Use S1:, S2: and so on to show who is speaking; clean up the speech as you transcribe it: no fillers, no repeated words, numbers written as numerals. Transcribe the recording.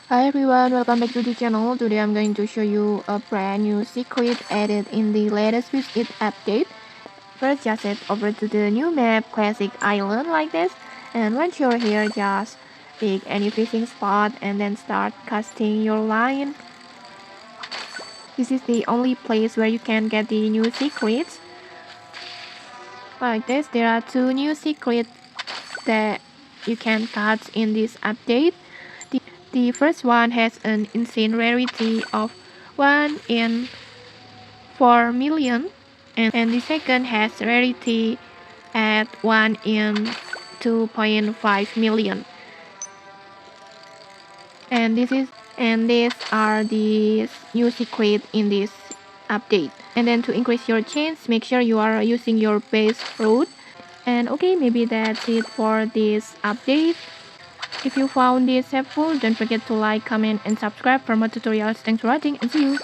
S1: Hi everyone, welcome back to the channel. Today I'm going to show you a brand new secret added in the latest Fish It update. First, just head over to the new map, Classic Island like this. And once you're here, just pick any fishing spot and then start casting your line. This is the only place where you can get the new secrets. Like this, there are two new secrets that you can catch in this update. The first one has an insane rarity of 1 in 4 million, and the second has rarity at 1 in 2.5 million. And these are the new secret in this update. And then to increase your chance, make sure you are using your base route. And okay, maybe that's it for this update. If you found this helpful, don't forget to like, comment, and subscribe for more tutorials. Thanks for watching and see you!